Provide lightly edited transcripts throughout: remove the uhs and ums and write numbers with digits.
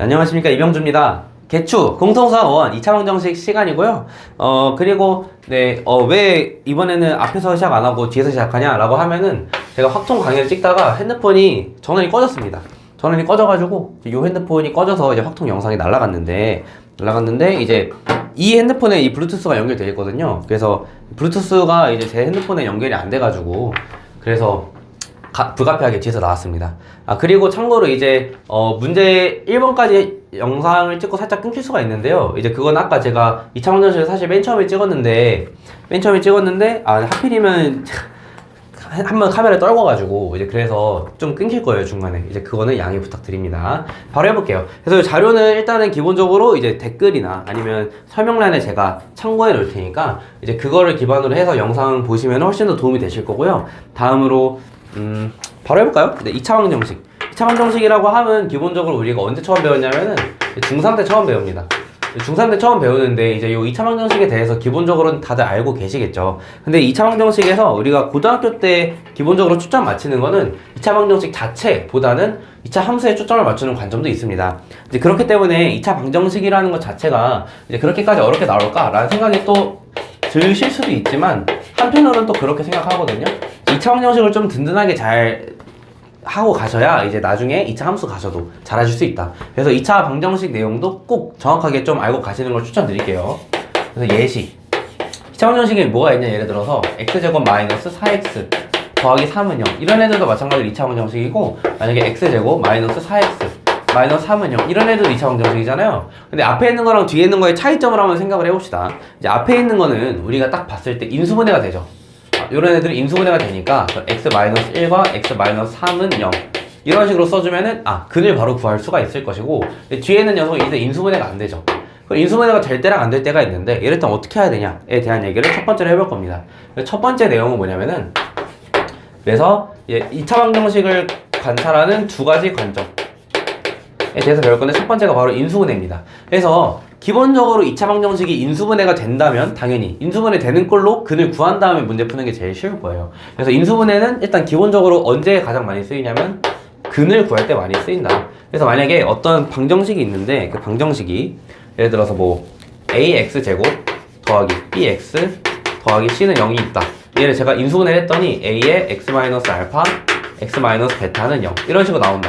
안녕하십니까, 이병주입니다. 개추 공통수학 1 2차 방정식 시간이고요. 그리고 왜 이번에는 앞에서 시작 안 하고 뒤에서 시작하냐 라고 하면은 제가 확통 강의를 찍다가 핸드폰이 전원이 꺼졌습니다. 전원이 꺼져가지고 이 핸드폰이 꺼져서 이제 확통 영상이 날아갔는데 이제 이 핸드폰에 이 블루투스가 연결되어 있거든요. 그래서 블루투스가 이제 제 핸드폰에 연결이 안 돼가지고 그래서 불가피하게 뒤에서 나왔습니다. 그리고 참고로 이제 문제 1번까지 영상을 찍고 살짝 끊길 수가 있는데요. 이제 그건 아까 제가 2차 방정식을 사실 맨 처음에 찍었는데 하필이면 한번 카메라 떨궈가지고 이제 그래서 좀 끊길 거예요, 중간에. 이제 그거는 양해 부탁드립니다. 바로 해볼게요. 그래서 자료는 일단은 기본적으로 이제 댓글이나 아니면 설명란에 제가 참고해 놓을 테니까 이제 그거를 기반으로 해서 영상 보시면 훨씬 더 도움이 되실 거고요. 다음으로 바로 해볼까요? 2차 방정식. 2차 방정식이라고 하면 기본적으로 우리가 언제 처음 배웠냐면은 중3 때 처음 배웁니다. 중3 때 처음 배우는데 이제 이 2차 방정식에 대해서 기본적으로는 다들 알고 계시겠죠. 근데 2차 방정식에서 우리가 고등학교 때 기본적으로 초점 맞추는 거는 2차 방정식 자체보다는 2차 함수에 초점을 맞추는 관점도 있습니다. 이제 그렇기 때문에 2차 방정식이라는 것 자체가 이제 그렇게까지 어렵게 나올까라는 생각이 또 드실 수도 있지만 한편으로는 또 그렇게 생각하거든요. 2차 방정식을 좀 든든하게 잘 하고 가셔야 이제 나중에 2차 함수 가셔도 잘하실 수 있다. 그래서 2차 방정식 내용도 꼭 정확하게 좀 알고 가시는 걸 추천드릴게요. 그래서 예시 2차 방정식에 뭐가 있냐, 예를 들어서 x제곱 마이너스 4x 더하기 3은 0 이런 애들도 마찬가지로 2차 방정식이고, 만약에 x제곱 마이너스 4x 마이너스 3은 0 이런 애들도 2차 방정식이잖아요. 근데 앞에 있는 거랑 뒤에 있는 거의 차이점을 한번 생각을 해봅시다. 이제 앞에 있는 거는 우리가 딱 봤을 때 인수분해가 되죠. 이런 애들은 인수분해가 되니까 x-1과 x-3은 0 이런 식으로 써주면은 근을 바로 구할 수가 있을 것이고, 뒤에 있는 녀석은 이제 인수분해가 안 되죠. 인수분해가 될 때랑 안 될 때가 있는데 얘를 일단 어떻게 해야 되냐에 대한 얘기를 첫 번째로 해볼 겁니다. 첫 번째 내용은 뭐냐면은, 그래서 2차 방정식을 관찰하는 두 가지 관점에 대해서 배울 건데, 첫 번째가 바로 인수분해입니다. 그래서 기본적으로 2차 방정식이 인수분해가 된다면 당연히 인수분해 되는 꼴로 근을 구한 다음에 문제 푸는 게 제일 쉬울 거예요. 그래서 인수분해는 일단 기본적으로 언제 가장 많이 쓰이냐면 근을 구할 때 많이 쓰인다. 그래서 만약에 어떤 방정식이 있는데 그 방정식이 예를 들어서 뭐 ax제곱 더하기 bx 더하기 c는 0이 있다. 얘를 제가 인수분해를 했더니 a의 x-알파 x-베타는 0 이런 식으로 나온다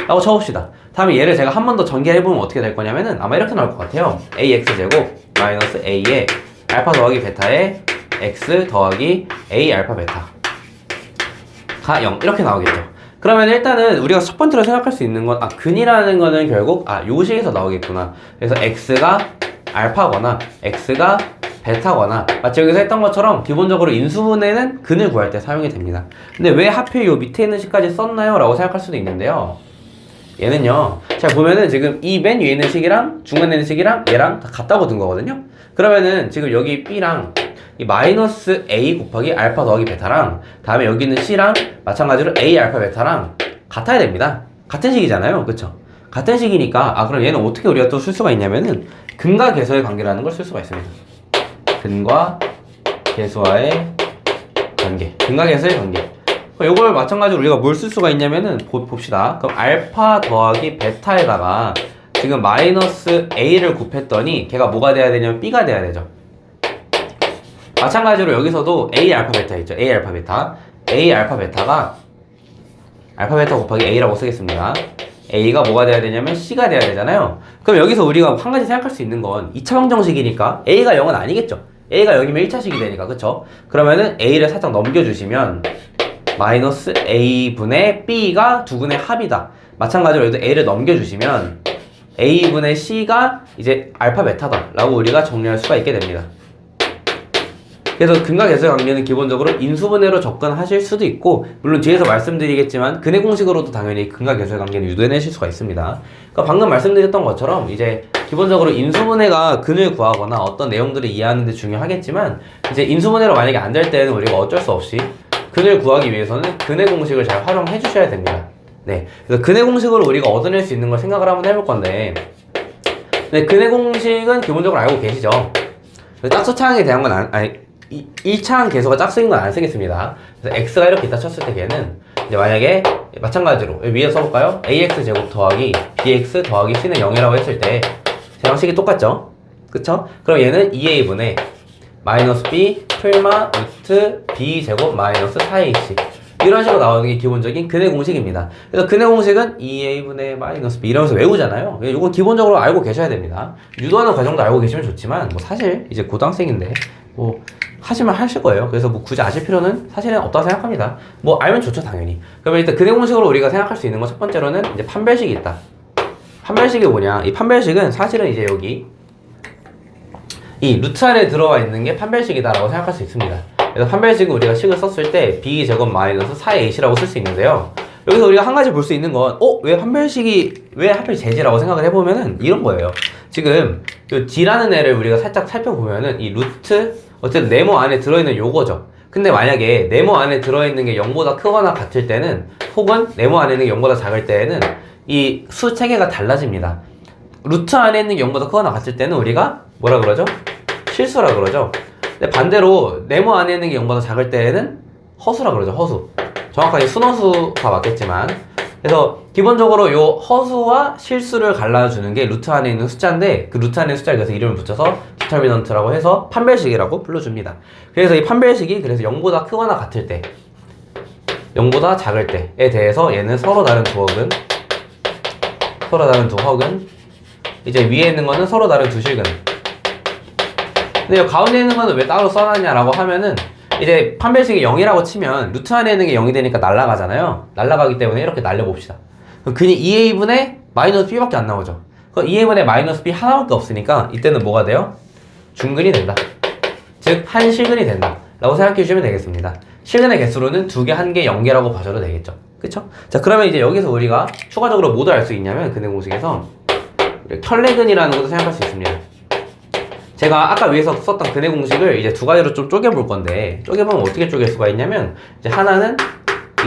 라고 쳐봅시다. 다음에 얘를 제가 한 번 더 전개해보면 어떻게 될 거냐면은 아마 이렇게 나올 것 같아요. ax제곱 마이너스 a의 알파 더하기 베타의 x 더하기 a 알파 베타가 0 이렇게 나오겠죠. 그러면 일단은 우리가 첫 번째로 생각할 수 있는 건 근이라는 거는 결국 요 식에서 나오겠구나. 그래서 x가 알파거나 x가 베타거나 마치 여기서 했던 것처럼 기본적으로 인수분해는 근을 구할 때 사용이 됩니다. 근데 왜 하필 요 밑에 있는 식까지 썼나요? 라고 생각할 수도 있는데요. 얘는요, 잘 보면은 지금 이 맨 위에 있는 식이랑 중간에 있는 식이랑 얘랑 다 같다고 든 거거든요. 그러면은 지금 여기 b랑 이 마이너스 a 곱하기 알파 더하기 베타랑 다음에 여기 있는 c랑 마찬가지로 a 알파 베타랑 같아야 됩니다. 같은 식이잖아요, 그쵸? 같은 식이니까 그럼 얘는 어떻게 우리가 또 쓸 수가 있냐면은 근과 계수의 관계라는 걸 쓸 수가 있습니다. 근과 계수와의 관계, 근과 계수의 관계. 이걸 마찬가지로 우리가 뭘 쓸 수가 있냐면은 봅시다. 그럼 알파 더하기 베타에다가 지금 마이너스 a를 곱했더니 걔가 뭐가 돼야 되냐면 b가 돼야 되죠. 마찬가지로 여기서도 a 알파 베타 있죠. a 알파 베타. a 알파 베타가 알파 베타 곱하기 a라고 쓰겠습니다. a가 뭐가 돼야 되냐면 c가 돼야 되잖아요. 그럼 여기서 우리가 한 가지 생각할 수 있는 건 2차 방정식이니까 a가 0은 아니겠죠. a가 0이면 1차식이 되니까, 그쵸? 그러면은 a를 살짝 넘겨주시면 마이너스 a분의 b가 두 근의 합이다. 마찬가지로 여기도 a를 넘겨주시면 a분의 c가 이제 알파 베타다 라고 우리가 정리할 수가 있게 됩니다. 그래서 근과 계수의 관계는 기본적으로 인수분해로 접근하실 수도 있고, 물론 뒤에서 말씀드리겠지만 근의 공식으로도 당연히 근과 계수의 관계는 유도해내실 수가 있습니다. 그러니까 방금 말씀드렸던 것처럼 이제 기본적으로 인수분해가 근을 구하거나 어떤 내용들을 이해하는 데 중요하겠지만, 이제 인수분해로 만약에 안 될 때는 우리가 어쩔 수 없이 근을 구하기 위해서는 근의 공식을 잘 활용해 주셔야 됩니다. 그래서 근의 공식으로 우리가 얻어낼 수 있는 걸 생각을 한번 해볼 건데, 근의 공식은 기본적으로 알고 계시죠? 짝수차항에 대한 건 1차항 계수가 짝수인 건 안 쓰겠습니다. 그래서 x가 이렇게 있다 쳤을 때 걔는 이제 만약에 마찬가지로 위에 써볼까요? ax 제곱 더하기 bx 더하기 c는 0이라고 했을 때 제 방식이 똑같죠? 그쵸? 그럼 얘는 2a분의 마이너스 b 풀마 루트 b 제곱 마이너스 4ac 이런 식으로 나오는 게 기본적인 근해 공식입니다. 그래서 근해 공식은 2a분의 마이너스 b 이러면서 외우잖아요. 이건 기본적으로 알고 계셔야 됩니다. 유도하는 과정도 알고 계시면 좋지만 뭐 사실 이제 고등학생인데 뭐 하시면 하실 거예요. 그래서 뭐 굳이 아실 필요는 사실은 없다고 생각합니다. 뭐 알면 좋죠, 당연히. 그러면 일단 근해 공식으로 우리가 생각할 수 있는 건 첫 번째로는 이제 판별식이 있다. 판별식이 뭐냐? 이 판별식은 사실은 이제 여기 이 루트 안에 들어와 있는 게 판별식이다라고 생각할 수 있습니다. 그래서 판별식은 우리가 식을 썼을 때 b제곱 마이너스 4ac라고 쓸 수 있는데요. 여기서 우리가 한 가지 볼 수 있는 건 왜 판별식이 왜 하필 제지라고 생각을 해보면은 이런 거예요. 지금 이 d라는 애를 우리가 살짝 살펴보면은 이 루트 어쨌든 네모 안에 들어있는 요거죠. 근데 만약에 네모 안에 들어있는 게 0보다 크거나 같을 때는 혹은 네모 안에 있는 게 0보다 작을 때에는 이 수 체계가 달라집니다. 루트 안에 있는 게 0보다 크거나 같을 때는 우리가 뭐라 그러죠? 실수라 그러죠. 근데 반대로 네모 안에 있는 게 0보다 작을 때에는 허수라 그러죠. 허수. 정확하게 순허수가 맞겠지만 그래서 기본적으로 요 허수와 실수를 갈라주는 게 루트 안에 있는 숫자인데 그 루트 안에 있는 숫자에 그래서 이름을 붙여서 디터미넌트라고 해서 판별식이라고 불러줍니다. 그래서 이 판별식이 그래서 0보다 크거나 같을 때 0보다 작을 때에 대해서 얘는 서로 다른 두 혹은 이제 위에 있는 거는 서로 다른 두 실근. 근데 가운데 있는 거는 왜 따로 써놨냐라고 하면은 이제 판별식이 0이라고 치면 루트 안에 있는 게 0이 되니까 날아가잖아요. 날아가기 때문에 이렇게 날려봅시다. 그럼 근이 2a분의 마이너스 b밖에 안 나오죠. 그럼 2a분의 마이너스 b 하나밖에 없으니까 이때는 뭐가 돼요? 중근이 된다. 즉 한 실근이 된다 라고 생각해 주시면 되겠습니다. 실근의 개수로는 2개, 1개, 0개라고 봐줘도 되겠죠. 그쵸? 자, 그러면 이제 여기서 우리가 추가적으로 뭐도 알 수 있냐면 근해 공식에서 켤레근이라는 것도 생각할 수 있습니다. 제가 아까 위에서 썼던 근해 공식을 이제 두 가지로 좀 쪼개볼 건데 쪼개보면 어떻게 쪼갤 수가 있냐면 이제 하나는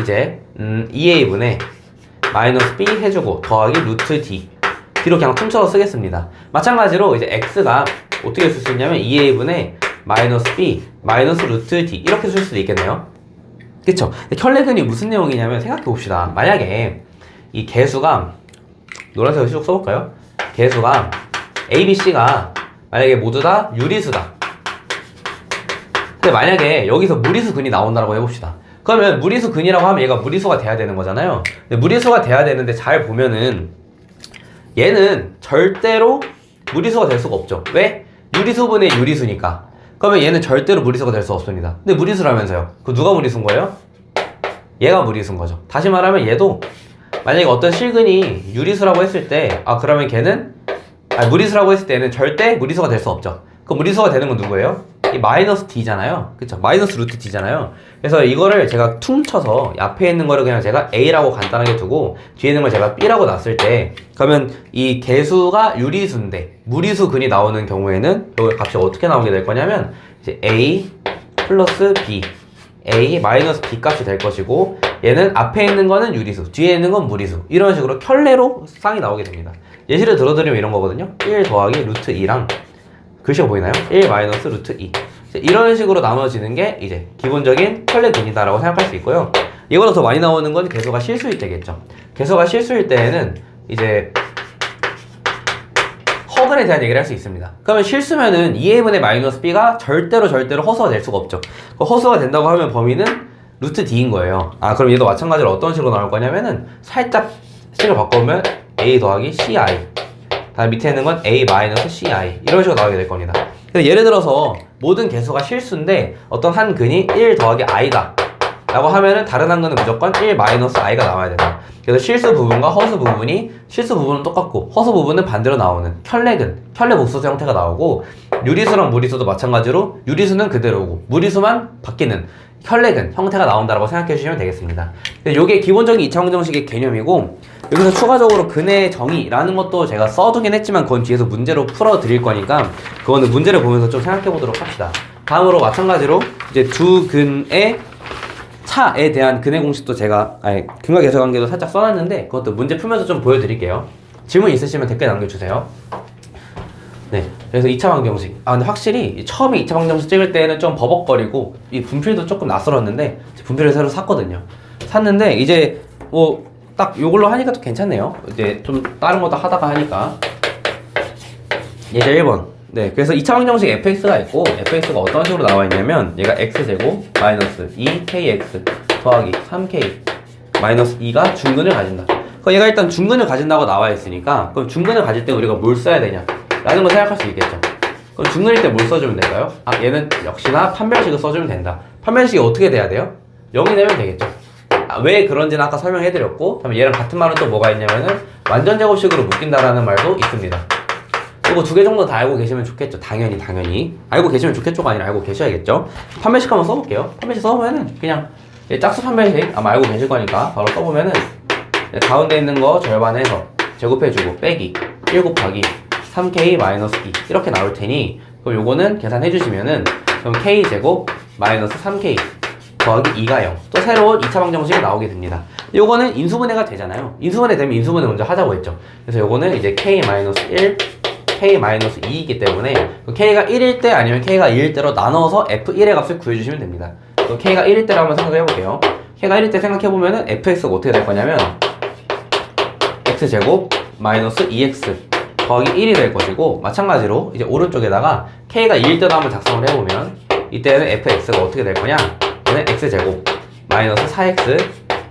이제 2a분의 마이너스 b 해주고 더하기 루트 d로 그냥 퉁쳐서 쓰겠습니다. 마찬가지로 이제 x가 어떻게 쓸 수 있냐면 2a분의 마이너스 b 마이너스 루트 d 이렇게 쓸 수도 있겠네요. 그쵸? 켤레근이 무슨 내용이냐면 생각해 봅시다. 만약에 이 개수가 노란색으로 쭉 써볼까요? 개수가 a, b, c가 만약에 모두 다 유리수다. 근데 만약에 여기서 무리수 근이 나온다고 해봅시다. 그러면 무리수 근이라고 하면 얘가 무리수가 돼야 되는 거잖아요. 근데 무리수가 돼야 되는데 잘 보면은 얘는 절대로 무리수가 될 수가 없죠. 왜? 유리수분의 유리수니까. 그러면 얘는 절대로 무리수가 될 수 없습니다. 근데 무리수라면서요. 그 누가 무리수인 거예요? 얘가 무리수인 거죠. 다시 말하면 얘도 만약에 어떤 실근이 유리수라고 했을 때 그러면 걔는 무리수라고 했을 때는 절대 무리수가 될 수 없죠. 그 무리수가 되는 건 누구예요? 이 마이너스 d잖아요. 그쵸? 마이너스 루트 d잖아요. 그래서 이거를 제가 퉁쳐서 앞에 있는 거를 그냥 제가 a라고 간단하게 두고 뒤에 있는 걸 제가 b라고 놨을 때 그러면 이 개수가 유리수인데 무리수 근이 나오는 경우에는 여기 값이 어떻게 나오게 될 거냐면 이제 a 플러스 b a 마이너스 b 값이 될 것이고 얘는 앞에 있는 거는 유리수 뒤에 있는 건 무리수 이런 식으로 켤레로 쌍이 나오게 됩니다. 예시를 들어드리면 이런 거거든요. 1 더하기 루트 2랑 글씨가 보이나요? 1 마이너스 루트 2 이런 식으로 나눠지는 게 이제 기본적인 켤레근이다라고 생각할 수 있고요. 이거보다 더 많이 나오는 건 개수가 실수일 때겠죠. 개수가 실수일 때에는 이제 허근에 대한 얘기를 할 수 있습니다. 그러면 실수면은 2a분의 마이너스 b가 절대로 허수가 될 수가 없죠. 허수가 된다고 하면 범위는 루트 d인 거예요. 그럼 얘도 마찬가지로 어떤 식으로 나올 거냐면은 살짝 식을 바꾸면 a 더하기 ci 다음 밑에 있는 건 a 마이너스 ci 이런 식으로 나오게 될 겁니다. 그래서 예를 들어서 모든 개수가 실수인데 어떤 한 근이 1 더하기 i다 라고 하면은 다른 한 근은 무조건 1 마이너스 i가 나와야 된다. 그래서 실수 부분과 허수 부분이 실수 부분은 똑같고 허수 부분은 반대로 나오는 켤레근, 켤레 복수수 형태가 나오고 유리수랑 무리수도 마찬가지로 유리수는 그대로고 무리수만 바뀌는 켤레근 형태가 나온다라고 생각해 주시면 되겠습니다. 이게 기본적인 2차 방정식의 개념이고 여기서 추가적으로 근의 정의라는 것도 제가 써두긴 했지만 그건 뒤에서 문제로 풀어 드릴 거니까 그거는 문제를 보면서 좀 생각해 보도록 합시다. 다음으로 마찬가지로 이제 두 근의 차에 대한 근의 공식도 제가 근과 계수 관계도 살짝 써놨는데 그것도 문제 풀면서 좀 보여드릴게요. 질문 있으시면 댓글 남겨주세요. 네, 그래서 2차 방정식. 근데 확실히 처음에 2차 방정식 찍을 때는 좀 버벅거리고 이 분필도 조금 낯설었는데 분필을 새로 샀거든요. 샀는데 이제 뭐 딱 요걸로 하니까 또 괜찮네요. 이제 좀 다른 것도 하다가 하니까. 예제 1번. 네, 그래서 2차 방정식 fx가 있고 fx가 어떤 식으로 나와 있냐면 얘가 x제곱 마이너스 2kx 더하기 3k 마이너스 2가 중근을 가진다. 그럼 얘가 일단 중근을 가진다고 나와 있으니까 그럼 중근을 가질 때 우리가 뭘 써야 되냐 라는 걸 생각할 수 있겠죠. 그럼 중근일 때 뭘 써주면 될까요? 아, 얘는 역시나 판별식을 써주면 된다. 판별식이 어떻게 돼야 돼요? 0이 되면 되겠죠. 아, 왜 그런지는 아까 설명해드렸고, 그다음에 얘랑 같은 말은 또 뭐가 있냐면은 완전제곱식으로 묶인다라는 말도 있습니다. 이거 두 개 정도 다 알고 계시면 좋겠죠. 당연히 알고 계시면 좋겠죠가 아니라 알고 계셔야겠죠. 판별식 한번 써볼게요. 판별식 써보면은 그냥 짝수 판별식 아마 알고 계실 거니까 바로 써보면은 가운데 있는 거 절반해서 제곱해주고 빼기 1 곱하기 3k 마이너스 2 이렇게 나올 테니 그럼 요거는 계산해 주시면은 그럼 k 제곱 마이너스 3k 더하기 2가 0 또 새로운 2차 방정식이 나오게 됩니다. 요거는 인수분해가 되잖아요. 인수분해 되면 인수분해 먼저 하자고 했죠. 그래서 요거는 이제 k 마이너스 1 k 마이너스 2이기 때문에 k가 1일 때 아니면 k가 2일 때로 나눠서 f1의 값을 구해주시면 됩니다. k가 1일 때로 한번 생각해 볼게요. k가 1일 때 생각해 보면은 fx가 어떻게 될 거냐면 x제곱 마이너스 2x 더하기 1이 될 것이고 마찬가지로 이제 오른쪽에다가 k가 2일 때도 한번 작성을 해보면 이때는 fx가 어떻게 될 거냐 얘는 x제곱 마이너스 4x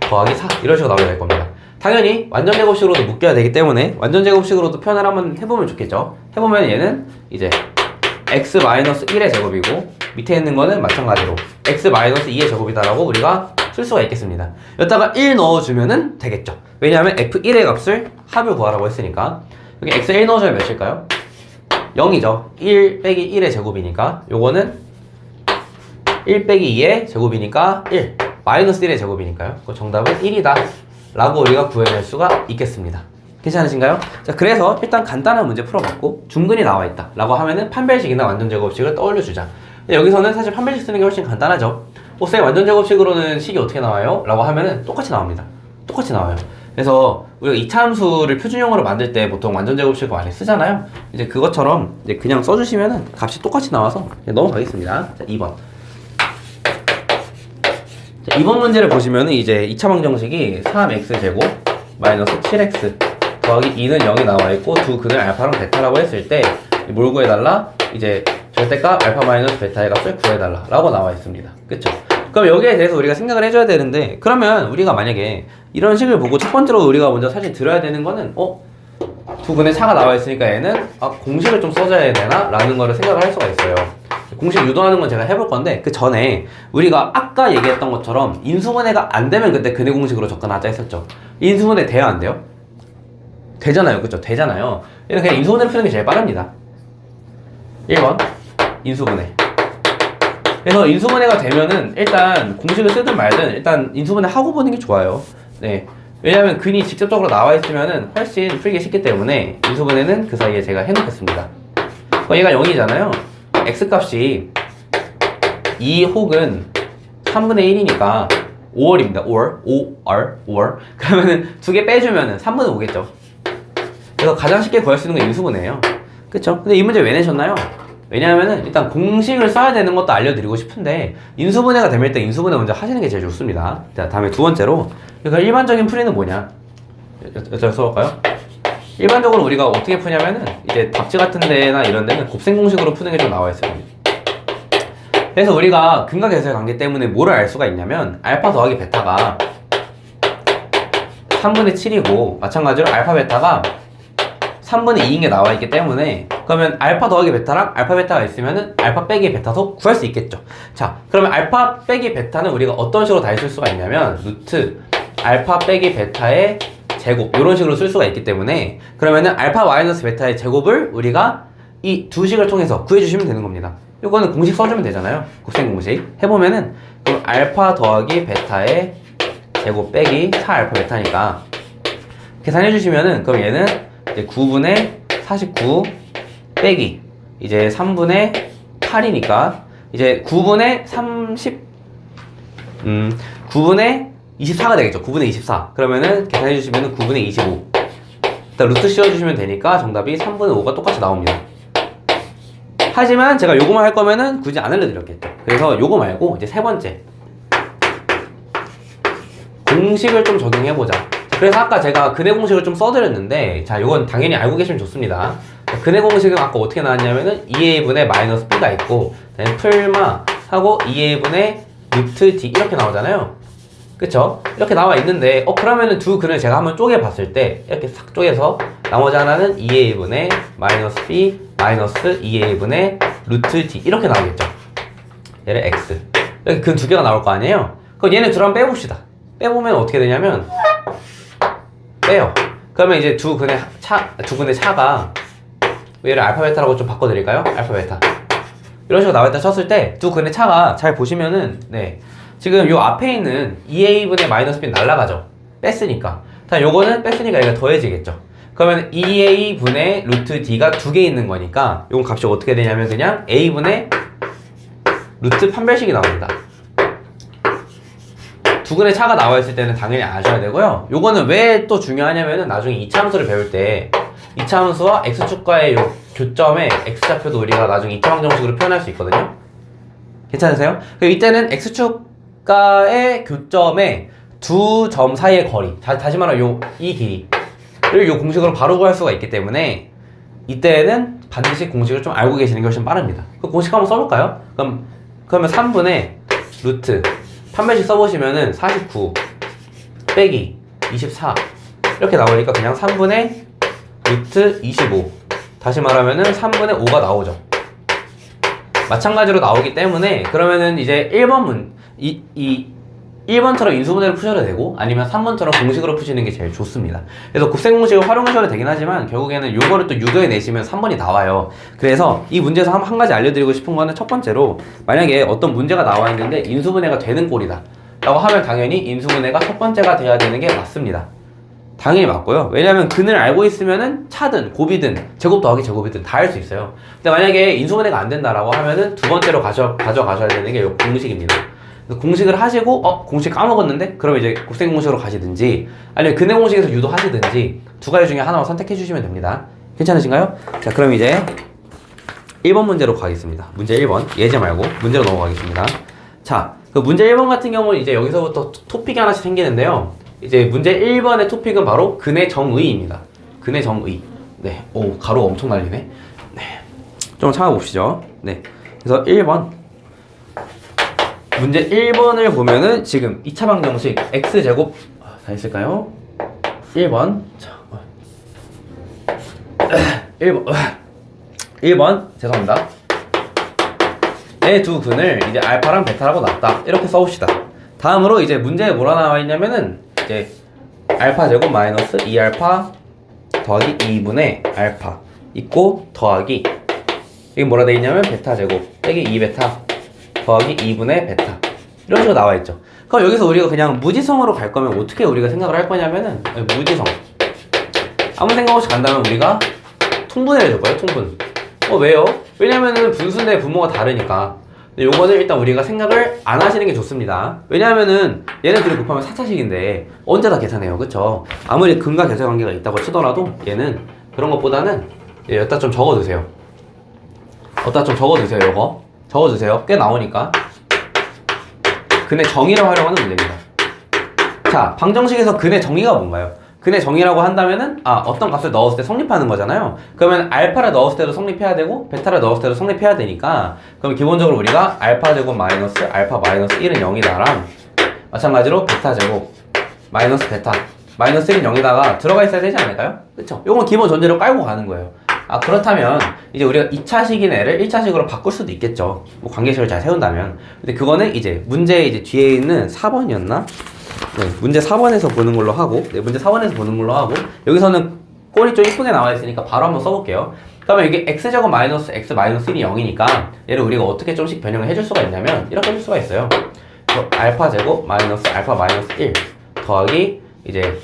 더하기 4 이런 식으로 나오게 될 겁니다. 당연히 완전제곱식으로도 묶여야 되기 때문에 완전제곱식으로도 표현을 한번 해보면 좋겠죠. 해보면 얘는 이제 x-1의 제곱이고 밑에 있는 거는 마찬가지로 x-2의 제곱이다라고 우리가 쓸 수가 있겠습니다. 여기다가 1 넣어주면은 되겠죠. 왜냐하면 f1의 값을 합을 구하라고 했으니까 여기 x1 넣어주면 몇일까요? 0이죠. 1 빼기 1의 제곱이니까 요거는 1 빼기 2의 제곱이니까 1 마이너스 1의 제곱이니까요. 그 정답은 1이다 라고 우리가 구해낼 수가 있겠습니다. 괜찮으신가요? 자, 그래서 일단 간단한 문제 풀어봤고 중근이 나와 있다 라고 하면은 판별식이나 완전제곱식을 떠올려주자. 여기서는 사실 판별식 쓰는 게 훨씬 간단하죠. 쌤 완전제곱식으로는 식이 어떻게 나와요? 라고 하면은 똑같이 나옵니다. 똑같이 나와요. 그래서 우리가 이차함수를 표준형으로 만들 때 보통 완전제곱식을 많이 쓰잖아요. 이제 그것처럼 이제 그냥 써주시면은 값이 똑같이 나와서 넘어가겠습니다. 자, 2번. 자, 이번 문제를 보시면은 이제 2차 방정식이 3x제곱 마이너스 7x 더하기 2는 0이 나와 있고 두 근을 알파랑 베타라고 했을 때 뭘 구해달라? 이제 절대값 알파 마이너스 베타의 값을 구해달라 라고 나와 있습니다. 그쵸? 그럼 여기에 대해서 우리가 생각을 해줘야 되는데 그러면 우리가 만약에 이런 식을 보고 첫 번째로 우리가 먼저 사실 들어야 되는 거는 두 근의 차가 나와 있으니까 얘는 공식을 좀 써줘야 되나? 라는 거를 생각을 할 수가 있어요. 공식 유도하는 건 제가 해볼 건데 그 전에 우리가 아까 얘기했던 것처럼 인수분해가 안 되면 그때 근의 공식으로 접근하자 했었죠. 인수분해 돼야 안 돼요? 되잖아요. 그쵸? 되잖아요. 얘는 그냥 인수분해를 푸는 게 제일 빠릅니다. 1번 인수분해. 그래서 인수분해가 되면은 일단 공식을 쓰든 말든 일단 인수분해 하고 보는 게 좋아요. 네. 왜냐면 근이 직접적으로 나와 있으면은 훨씬 풀기 쉽기 때문에 인수분해는 그 사이에 제가 해놓겠습니다. 얘가 0이잖아요. x값이 2 혹은 3분의 1이니까 5월입니다. 5월. 그러면은 두 개 빼주면은 3분의 5겠죠. 그래서 가장 쉽게 구할 수 있는 건 인수분해예요. 그쵸? 근데 이 문제 왜 내셨나요? 왜냐하면은 일단 공식을 써야 되는 것도 알려드리고 싶은데 인수분해가 되면 일단 인수분해 먼저 하시는 게 제일 좋습니다. 자, 다음에 두 번째로 그러니까 일반적인 풀이는 뭐냐? 여쭤볼까요? 일반적으로 우리가 어떻게 푸냐면은 이제 답지 같은 데나 이런 데는 곱셈 공식으로 푸는 게 좀 나와 있어요. 그래서 우리가 근각계수의 관계 때문에 뭐를 알 수가 있냐면 알파 더하기 베타가 3분의 7이고 마찬가지로 알파 베타가 3분의 2인 게 나와 있기 때문에 그러면 알파 더하기 베타랑 알파 베타가 있으면은 알파 빼기 베타도 구할 수 있겠죠. 자, 그러면 알파 빼기 베타는 우리가 어떤 식으로 다 쓸 수가 있냐면 루트 알파 빼기 베타의 제곱 이런 식으로 쓸 수가 있기 때문에 그러면은 알파 마이너스 베타의 제곱을 우리가 이 두 식을 통해서 구해주시면 되는 겁니다. 이거는 공식 써주면 되잖아요. 곱셈 공식 해보면은 그럼 알파 더하기 베타의 제곱 빼기 4알파 베타니까 계산해주시면은 그럼 얘는 이제 9분의 49 빼기 이제 3분의 8이니까 이제 9분의 9분의 24가 되겠죠. 9분의 24 그러면은 계산해주시면은 9분의 25 일단 루트 씌워주시면 되니까 정답이 3분의 5가 똑같이 나옵니다. 하지만 제가 요거만 할 거면은 굳이 안 알려드렸겠죠. 그래서 요거 말고 이제 세 번째 공식을 좀 적용해보자. 그래서 아까 제가 근해 공식을 좀 써드렸는데, 자, 이건 당연히 알고 계시면 좋습니다. 근해 공식은 아까 어떻게 나왔냐면은 2a분의 마이너스 b가 있고, 그다음에 풀마 하고 2a분의 루트 d 이렇게 나오잖아요. 그쵸? 이렇게 나와 있는데, 그러면은 두 근을 제가 한번 쪼개봤을 때, 이렇게 싹 쪼개서 나머지 하나는 2a분의 마이너스 b 마이너스 2a분의 루트 d 이렇게 나오겠죠. 얘를 x. 이렇게 근 두 개가 나올 거 아니에요? 그럼 얘네 둘 한번 빼봅시다. 빼보면 어떻게 되냐면, 빼요. 그러면 이제 두 근의 차가, 얘를 알파 베타라고 좀 바꿔드릴까요? 알파 베타. 이런 식으로 나와있다 쳤을 때, 두 근의 차가 잘 보시면은, 네. 지금 요 앞에 있는 2a분의 마이너스 b는 날라가죠. 뺐으니까. 다 요거는 뺐으니까 얘가 더해지겠죠. 그러면 2a분의 루트 d가 두 개 있는 거니까, 요건 값이 어떻게 되냐면 그냥 a분의 루트 판별식이 나옵니다. 두 근의 차가 나와 있을 때는 당연히 아셔야 되고요. 요거는 왜 또 중요하냐면은 나중에 이차함수를 배울 때 이차함수와 x축과의 요 교점에 x좌표도 우리가 나중에 이차 방정식으로 표현할 수 있거든요. 괜찮으세요? 이때는 x축과의 교점에 두 점 사이의 거리, 다시 말하면 이 길이를 요 공식으로 바로 구할 수가 있기 때문에 이때는 반드시 공식을 좀 알고 계시는 게 훨씬 빠릅니다. 그 공식 한번 써볼까요? 그러면 3분의 루트 판별식 써보시면은 49 빼기 24 이렇게 나오니까 그냥 3분의 루트 25 다시 말하면은 3분의 5가 나오죠. 마찬가지로 나오기 때문에 그러면은 이제 1번처럼 인수분해를 푸셔도 되고 아니면 3번처럼 공식으로 푸시는 게 제일 좋습니다. 그래서 곱셈 공식을 활용하셔도 되긴 하지만 결국에는 요거를 또 유도해 내시면 3번이 나와요. 그래서 이 문제에서 한 가지 알려드리고 싶은 거는 첫 번째로 만약에 어떤 문제가 나와 있는데 인수분해가 되는 꼴이다 라고 하면 당연히 인수분해가 첫 번째가 돼야 되는 게 맞습니다. 당연히 맞고요. 왜냐면 근을 알고 있으면은 차든 곱이든 제곱 더하기 제곱이든 다 할 수 있어요. 근데 만약에 인수분해가 안 된다라고 하면은 두 번째로 가져가셔야 되는 게 요 공식입니다. 공식을 하시고 공식 까먹었는데 그럼 이제 곱셈 공식으로 가시든지 아니면 근해 공식에서 유도하시든지 두 가지 중에 하나만 선택해 주시면 됩니다. 괜찮으신가요? 자, 그럼 이제 1번 문제로 가겠습니다. 문제 1번 예제 말고 문제로 넘어가겠습니다. 자, 그 문제 1번 같은 경우는 이제 여기서부터 토픽이 하나씩 생기는데요. 이제 문제 1번의 토픽은 바로 근의 정의입니다. 근의 정의. 네, 오 가루 엄청 날리네. 네, 좀 참아봅시죠. 네, 그래서 1번 문제 1번을 보면은 지금 2차 방정식 x제곱 다 했을까요? 1번 자, 1번 죄송합니다. 네, 두 근을 이제 알파랑 베타라고 놨다 이렇게 써봅시다. 다음으로 이제 문제에 뭐라 나와 있냐면은 이제 알파 제곱 마이너스 2알파 더하기 2분의 알파 있고 더하기 이게 뭐라 돼 있냐면 베타 제곱 빼기 2베타 더하기 2분의 베타 이런 식으로 나와 있죠. 그럼 여기서 우리가 그냥 무지성으로 갈 거면 어떻게 우리가 생각을 할 거냐면은 무지성 아무 생각 없이 간다면 우리가 통분을 해줄 거예요. 통분. 왜요? 왜냐면은 분수인데 분모가 다르니까. 근데 요거는 일단 우리가 생각을 안 하시는 게 좋습니다. 왜냐하면은 얘네들이 곱하면 4차식인데 언제 다 계산해요. 그쵸? 아무리 근과 계산 관계가 있다고 치더라도 얘는 그런 것보다는 여기다 좀 적어두세요. 여기다 좀 적어두세요. 요거 적어주세요. 꽤 나오니까. 근의 정의를 활용하는 문제입니다. 자, 방정식에서 근의 정의가 뭔가요? 근의 정의라고 한다면은 어떤 값을 넣었을 때 성립하는 거잖아요. 그러면 알파를 넣었을 때도 성립해야 되고 베타를 넣었을 때도 성립해야 되니까 그럼 기본적으로 우리가 알파 제곱 마이너스 알파 마이너스 1은 0이다랑 마찬가지로 베타 제곱 마이너스 베타 마이너스 1은 0에다가 들어가 있어야 되지 않을까요? 그쵸? 요건 기본 전제로 깔고 가는 거예요. 그렇다면 이제 우리가 2차식인 애를 1차식으로 바꿀 수도 있겠죠. 뭐 관계식을 잘 세운다면. 근데 그거는 이제 문제 이제 뒤에 있는 4번이었나? 네, 문제 4번에서 보는 걸로 하고, 문제 4번에서 보는 걸로 하고, 여기서는 꼴이 좀 이쁘게 나와 있으니까 바로 한번 써볼게요. 그러면 이게 x제곱 마이너스 x 마이너스 1이 0이니까 얘를 우리가 어떻게 좀씩 변형을 해줄 수가 있냐면 이렇게 해줄 수가 있어요. 알파 제곱 마이너스 알파 마이너스 1 더하기 이제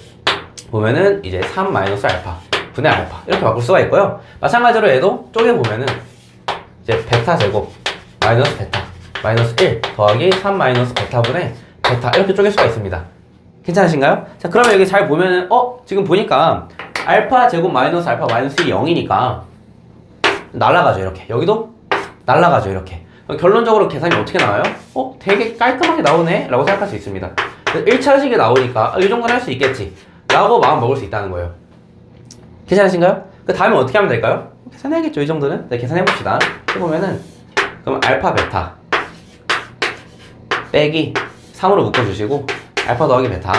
보면은 이제 3 마이너스 알파 분의 알파 이렇게 바꿀 수가 있고요. 마찬가지로 얘도 쪼개보면은 이제 베타 제곱 마이너스 베타 마이너스 1 더하기 3 마이너스 베타 분의 베타 이렇게 쪼갤 수가 있습니다. 괜찮으신가요? 자, 그러면 여기 잘 보면은 지금 보니까 알파 제곱 마이너스 알파 마이너스 1이 0이니까 날라가죠. 이렇게 여기도 날라가죠. 이렇게 결론적으로 계산이 어떻게 나와요? 되게 깔끔하게 나오네 라고 생각할 수 있습니다. 1차식이 나오니까 이 정도는 할 수 있겠지 라고 마음 먹을 수 있다는 거예요. 괜찮으신가요? 그 다음에 어떻게 하면 될까요? 계산해야겠죠, 이 정도는. 네, 계산해봅시다. 해보면은 그럼 알파 베타 빼기 3으로 묶어주시고 알파 더하기 베타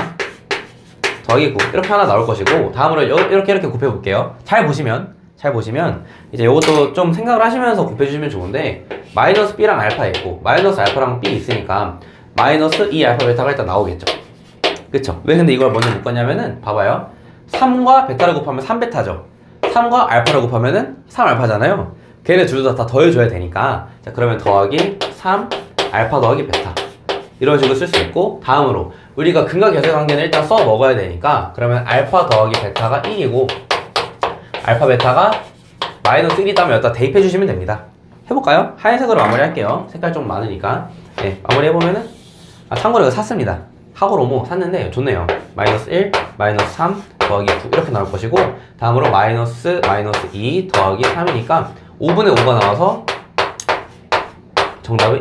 더하기 9 이렇게 하나 나올 것이고, 다음으로 이렇게 곱해볼게요. 잘 보시면 이제 이것도 좀 생각을 하시면서 곱해주시면 좋은데, 마이너스 b랑 알파 있고 마이너스 알파랑 b 있으니까 마이너스 2 알파 베타가 일단 나오겠죠. 그쵸? 왜 근데 이걸 먼저 묶었냐면은 봐봐요. 3과 베타를 곱하면 3베타죠. 3과 알파를 곱하면은 3알파잖아요. 걔네 둘 다 더해줘야 되니까, 자 그러면 더하기 3 알파 더하기 베타 이런 식으로 쓸 수 있고, 다음으로 우리가 근각역의 관계는 일단 써 먹어야 되니까, 그러면 알파 더하기 베타가 1이고 알파 베타가 마이너스 1이다면 여기다 대입해 주시면 됩니다. 해볼까요? 하얀색으로 마무리 할게요. 색깔 좀 많으니까. 네, 마무리 해보면은, 참고로 이거 샀습니다. 하고로모 샀는데 좋네요. 마이너스 1, 마이너스 3 더하기 9 이렇게 나올 것이고, 다음으로 마이너스 2 더하기 3이니까 5분의 5가 나와서 정답은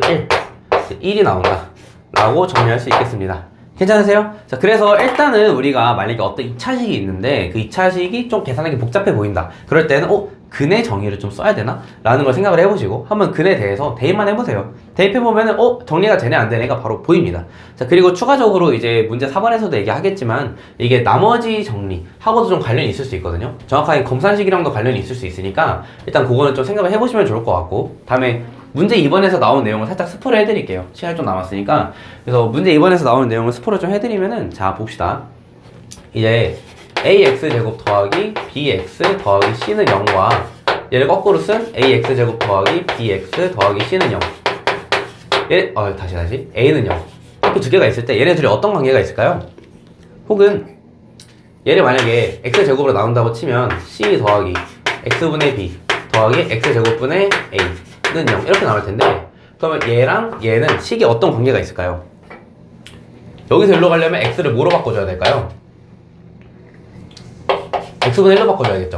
1이 나온다 라고 정리할 수 있겠습니다. 괜찮으세요? 자, 그래서 일단은 우리가 만약에 어떤 2차식이 있는데 그 2차식이 좀 계산하기 복잡해 보인다. 그럴 때는 근의 정의를 좀 써야 되나? 라는 걸 생각을 해보시고 한번 근에 대해서 대입만 해보세요. 대입해보면은 정리가 되네 안 되네가 바로 보입니다. 자, 그리고 추가적으로 이제 문제 4번에서도 얘기하겠지만 이게 나머지 정리하고도 좀 관련이 있을 수 있거든요. 정확하게 검산식이랑도 관련이 있을 수 있으니까 일단 그거는 좀 생각을 해보시면 좋을 것 같고, 다음에 문제 2번에서 나온 내용을 살짝 스포를 해드릴게요. 시간이 좀 남았으니까. 그래서 문제 2번에서 나오는 내용을 스포를 좀 해드리면은, 자 봅시다. 이제 ax제곱 더하기 bx 더하기 c는 0과 얘를 거꾸로 쓴 ax제곱 더하기 bx 더하기 c는 0. 다시 a는 0 이렇게 두 개가 있을 때 얘네 둘이 어떤 관계가 있을까요? 혹은 얘를 만약에 x제곱으로 나온다고 치면 c 더하기 x분의 b 더하기 x제곱분의 a는 0 이렇게 나올 텐데, 그러면 얘랑 얘는 식이 어떤 관계가 있을까요? 여기서 일로 가려면 x를 뭐로 바꿔줘야 될까요? x분의 1로 바꿔줘야겠죠.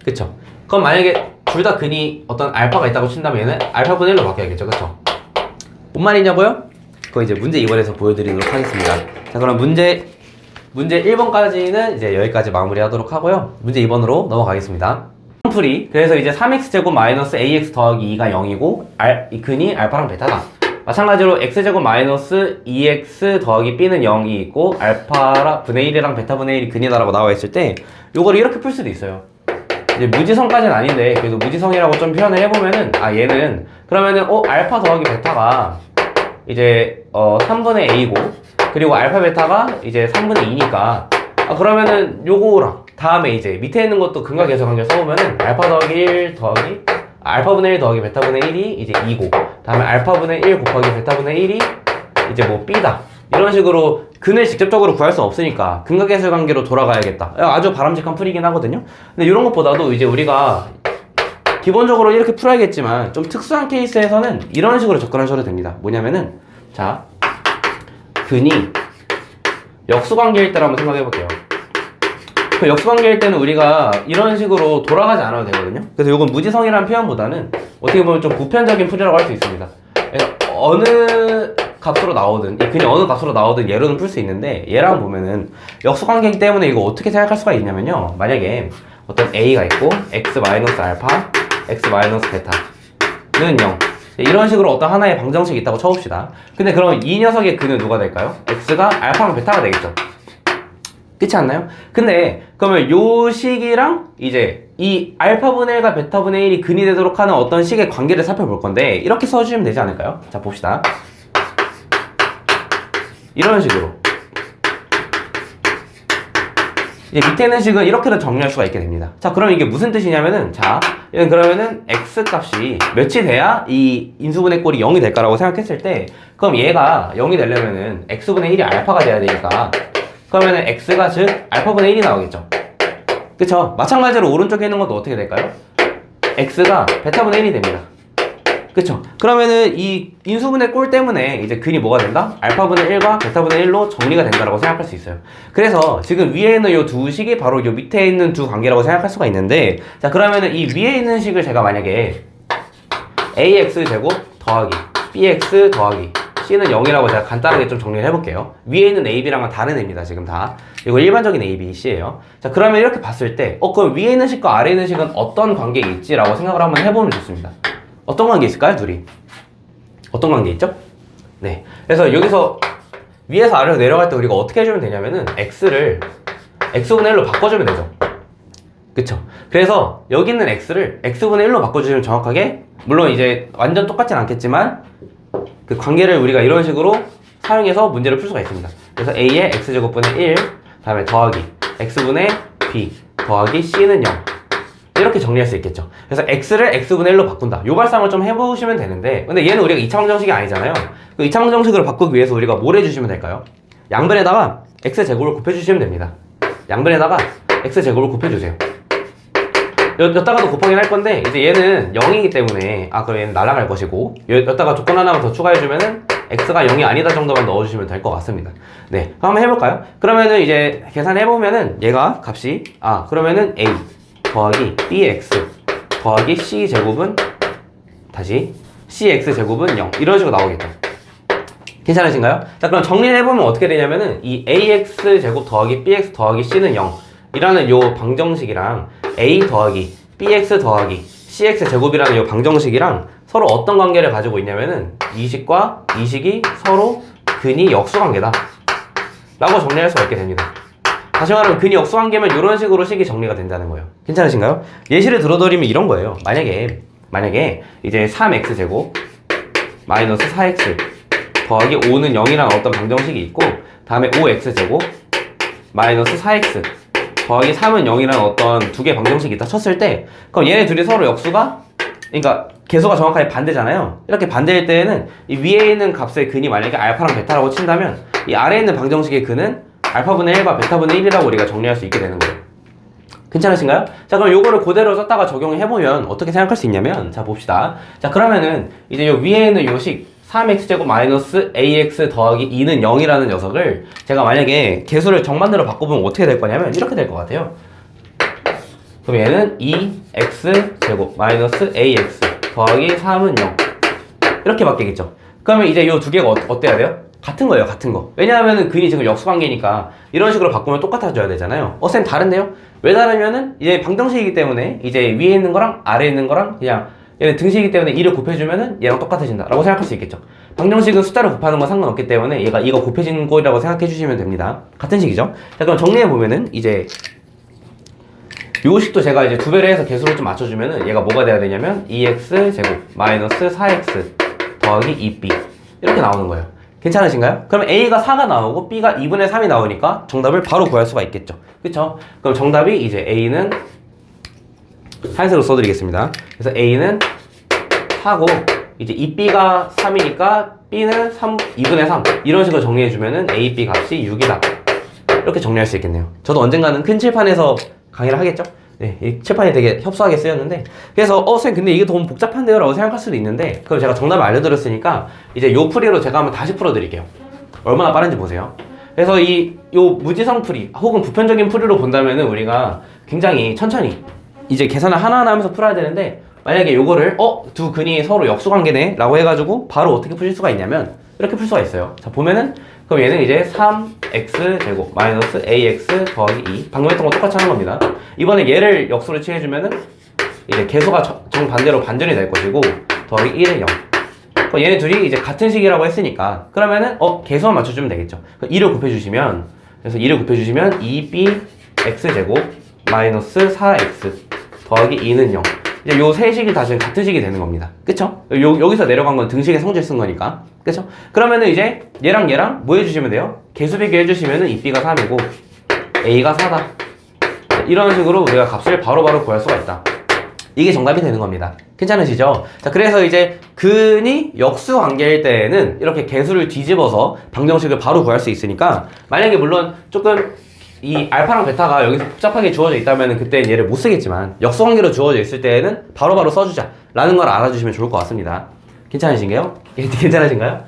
그쵸? 그럼 만약에 둘 다 근이 어떤 알파가 있다고 친다면 얘는 알파분의 1로 바뀌어야겠죠. 그쵸? 뭔 말이냐고요? 그거 이제 문제 2번에서 보여드리도록 하겠습니다. 자, 그럼 문제 1번까지는 이제 여기까지 마무리하도록 하고요. 문제 2번으로 넘어가겠습니다. 풀이. 그래서 이제 3x제곱 마이너스 ax 더하기 2가 0이고 이 근이 알파랑 베타다. 마찬가지로 x제곱 마이너스 2x 더하기 b는 0이 있고 알파 분의 1이랑 베타 분의 1이 근이다라고 나와 있을 때 요거를 이렇게 풀 수도 있어요. 이제 무지성까지는 아닌데 그래도 무지성이라고 좀 표현을 해보면은, 얘는 그러면은 알파 더하기 베타가 이제 3분의 a고, 그리고 알파 베타가 이제 3분의 2니까 그러면은 요거랑 다음에 이제 밑에 있는 것도 근각계수 관계 써보면은 알파분의 1 더하기 베타분의 1이 이제 2고, 다음에 알파분의 1 곱하기 베타분의 1이 이제 뭐 b다. 이런 식으로 근을 직접적으로 구할 수 없으니까 근각계수 관계로 돌아가야겠다. 아주 바람직한 풀이긴 하거든요. 근데 이런 것보다도 이제 우리가 기본적으로 이렇게 풀어야겠지만 좀 특수한 케이스에서는 이런 식으로 접근하셔도 됩니다. 뭐냐면은, 자, 근이 역수관계일 때로 한번 생각해 볼게요. 그 역수관계일 때는 우리가 이런 식으로 돌아가지 않아도 되거든요. 그래서 이건 무지성이라는 표현보다는 어떻게 보면 좀 보편적인 풀이라고 할 수 있습니다. 그래서 어느 값으로 나오든, 이 근이 어느 값으로 나오든 얘로는 풀 수 있는데, 얘랑 보면은 역수관계이기 때문에 이거 어떻게 생각할 수가 있냐면요, 만약에 어떤 a가 있고 x 마이너스 알파, x 마이너스 베타는 0, 이런 식으로 어떤 하나의 방정식이 있다고 쳐봅시다. 근데 그럼 이 녀석의 근은 누가 될까요? x가 알파랑 베타가 되겠죠. 그렇지 않나요? 근데 그러면 요 식이랑 이제 이 알파분의 1과 베타분의 1이 근이 되도록 하는 어떤 식의 관계를 살펴볼 건데, 이렇게 써주시면 되지 않을까요? 자, 봅시다. 이런 식으로 이제 밑에 있는 식은 이렇게도 정리할 수가 있게 됩니다. 자, 그럼 이게 무슨 뜻이냐면은, 자, 얘는 그러면은 x 값이 몇이 돼야 이 인수분해 꼴이 0이 될까라고 생각했을 때, 그럼 얘가 0이 되려면은 x분의 1이 알파가 돼야 되니까, 그러면은 x가 즉 알파분의 1이 나오겠죠. 그쵸? 마찬가지로 오른쪽에 있는 것도 어떻게 될까요? x가 베타분의 1이 됩니다. 그쵸? 그러면은 이 인수분해 꼴 때문에 이제 근이 뭐가 된다? 알파분의 1과 베타분의 1로 정리가 된다라고 생각할 수 있어요. 그래서 지금 위에 있는 이 두 식이 바로 이 밑에 있는 두 관계라고 생각할 수가 있는데, 자, 그러면은 이 위에 있는 식을 제가 만약에 ax 제곱 더하기 bx 더하기 C는 0이라고 제가 간단하게 좀 정리를 해볼게요. 위에 있는 A, B랑은 다른 애입니다. 지금 다. 이거 일반적인 A, B, C예요. 자, 그러면 이렇게 봤을 때 그럼 위에 있는 식과 아래에 있는 식은 어떤 관계에 있지라고 생각을 한번 해보면 좋습니다. 어떤 관계 있을까요? 둘이. 어떤 관계 있죠? 네. 그래서 여기서 위에서 아래로 내려갈 때 우리가 어떻게 해주면 되냐면은 X를 X분의 1로 바꿔주면 되죠. 그쵸? 그래서 여기 있는 X를 X분의 1로 바꿔주시면 정확하게, 물론 이제 완전 똑같진 않겠지만 그 관계를 우리가 이런 식으로 사용해서 문제를 풀 수가 있습니다. 그래서 A의 X제곱분의 1 다음에 더하기 X분의 B 더하기 C는 0 이렇게 정리할 수 있겠죠. 그래서 X를 X분의 1로 바꾼다. 요 발상을 좀 해보시면 되는데, 근데 얘는 우리가 2차 방정식이 아니잖아요. 그 2차 방정식으로 바꾸기 위해서 우리가 뭘 해주시면 될까요? 양변에다가 X제곱을 곱해주시면 됩니다. 양변에다가 X제곱을 곱해주세요. 여기다가도 곱하긴 할 건데, 이제 얘는 0이기 때문에 그럼 얘는 날아갈 것이고, 여기다가 조건 하나만 더 추가해주면은 X가 0이 아니다 정도만 넣어주시면 될 것 같습니다. 네, 한번 해볼까요? 그러면은 이제 계산해보면은 얘가 값이 그러면은 A 더하기 BX 더하기 C제곱은 다시 CX제곱은 0 이런 식으로 나오겠죠. 괜찮으신가요? 자, 그럼 정리를 해보면 어떻게 되냐면은 이 AX제곱 더하기 BX 더하기 C는 0 이라는 요 방정식이랑 A 더하기 BX 더하기 CX제곱이라는 요 방정식이랑 서로 어떤 관계를 가지고 있냐면은 이 식과 이 식이 서로 근이 역수관계다 라고 정리할 수가 있게 됩니다. 다시 말하면 근이 역수관계면 이런 식으로 식이 정리가 된다는 거예요. 괜찮으신가요? 예시를 들어드리면 이런 거예요. 만약에 이제 3x제곱 마이너스 4x 더하기 5는 0이라는 어떤 방정식이 있고, 다음에 5x제곱 마이너스 4x 더하기 3은 0이라는 어떤 두 개의 방정식이 있다 쳤을 때, 그럼 얘네 둘이 서로 역수가, 그러니까 개수가 정확하게 반대잖아요. 이렇게 반대일 때에는 이 위에 있는 값의 근이 만약에 알파랑 베타라고 친다면 이 아래에 있는 방정식의 근은 알파분의 1과 베타분의 1이라고 우리가 정리할 수 있게 되는 거예요. 괜찮으신가요? 자, 그럼 요거를 그대로 썼다가 적용해보면 어떻게 생각할 수 있냐면, 자, 봅시다. 자, 그러면은 이제 요 위에 있는 요 식 3x제곱 마이너스 ax 더하기 2는 0이라는 녀석을 제가 만약에 개수를 정반대로 바꿔보면 어떻게 될 거냐면 이렇게 될 것 같아요. 그럼 얘는 2x제곱 마이너스 ax 더하기 3은 0 이렇게 바뀌겠죠. 그러면 이제 요 두 개가 어때야 돼요? 같은 거예요, 같은 거. 왜냐하면은 근이 지금 역수관계니까 이런 식으로 바꾸면 똑같아져야 되잖아요. 쌤 다른데요? 왜 다르면은 이제 방정식이기 때문에 이제 위에 있는 거랑 아래에 있는 거랑 그냥 얘는 등식이기 때문에 2를 곱해주면은 얘랑 똑같아진다 라고 생각할 수 있겠죠. 방정식은 숫자를 곱하는 건 상관없기 때문에 얘가 이거 곱해지는 거라고 생각해 주시면 됩니다. 같은 식이죠. 자, 그럼 정리해보면은 이제 요 식도 제가 이제 두 배를 해서 개수를 좀 맞춰주면은 얘가 뭐가 돼야 되냐면 2x제곱 마이너스 4x 더하기 2b 이렇게 나오는 거예요. 괜찮으신가요? 그럼 A가 4가 나오고 B가 2분의 3이 나오니까 정답을 바로 구할 수가 있겠죠. 그쵸? 그럼 정답이 이제 A는 하얀색으로 써드리겠습니다. 그래서 A는 4고 이제 2B가 3이니까 B는 2분의 3 이런 식으로 정리해주면은 A, B 값이 6이다 이렇게 정리할 수 있겠네요. 저도 언젠가는 큰 칠판에서 강의를 하겠죠? 네, 이 칠판이 되게 협소하게 쓰였는데, 그래서 선생님 근데 이게 너무 복잡한데요? 라고 생각할 수도 있는데, 그럼 제가 정답을 알려드렸으니까 이제 요 풀이로 제가 한번 다시 풀어드릴게요. 얼마나 빠른지 보세요. 그래서 요 무지성 풀이 혹은 부편적인 풀이로 본다면은 우리가 굉장히 천천히 이제 계산을 하나하나 하면서 풀어야 되는데, 만약에 요거를 두 근이 서로 역수관계네 라고 해가지고 바로 어떻게 풀 수가 있냐면 이렇게 풀 수가 있어요. 자, 보면은 그럼 얘는 이제 3x제곱 마이너스 ax 더하기 2 방금 했던 거 똑같이 하는 겁니다. 이번에 얘를 역수로 취해주면은 이제 개수가 정반대로 반전이 될 것이고 더하기 1은 0. 그럼 얘네 둘이 이제 같은 식이라고 했으니까 그러면은 개수만 맞춰주면 되겠죠. 2를 곱해주시면, 그래서 2를 곱해주시면 2bx제곱 마이너스 4x 더하기 2는 0. 이제 요 세 식이 다 지금 같은 식이 되는 겁니다. 그쵸? 여기서 내려간 건 등식의 성질 쓴 거니까. 그쵸? 그러면은 이제 얘랑 뭐 해주시면 돼요? 개수 비교 해주시면은 2b가 3이고 a가 4다. 이런 식으로 우리가 값을 바로바로 구할 수가 있다. 이게 정답이 되는 겁니다. 괜찮으시죠? 자, 그래서 이제 근이 역수 관계일 때에는 이렇게 개수를 뒤집어서 방정식을 바로 구할 수 있으니까, 만약에 물론 조금 이 알파랑 베타가 여기서 복잡하게 주어져 있다면 그때 얘를 못 쓰겠지만 역수관계로 주어져 있을 때에는 바로바로 써주자 라는 걸 알아주시면 좋을 것 같습니다. 괜찮으신가요? 괜찮으신가요?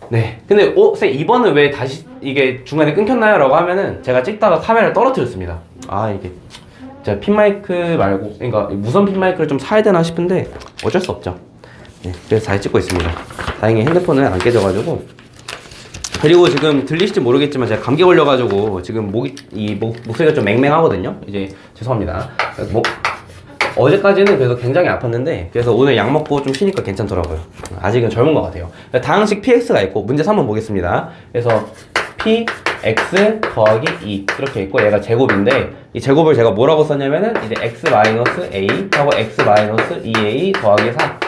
네. 근데 쌤 이번은 왜 다시 이게 중간에 끊겼나요? 라고 하면은 제가 찍다가 카메라를 떨어뜨렸습니다. 이게 제가 핀마이크 말고, 그러니까 무선 핀마이크를 좀 사야 되나 싶은데 어쩔 수 없죠. 네, 그래서 잘 찍고 있습니다. 다행히 핸드폰은 안 깨져가지고. 그리고 지금 들리실지 모르겠지만 제가 감기 걸려가지고 지금 목소리가 좀 맹맹하거든요. 이제 죄송합니다. 어제까지는 그래도 굉장히 아팠는데 그래서 오늘 약 먹고 좀 쉬니까 괜찮더라고요. 아직은 젊은 것 같아요. 다항식 px가 있고 문제 3번 보겠습니다. 그래서 px 더하기 2 이렇게 있고 얘가 제곱인데 이 제곱을 제가 뭐라고 썼냐면은 이제 x 마이너스 a 하고 x 마이너스 2a 더하기 4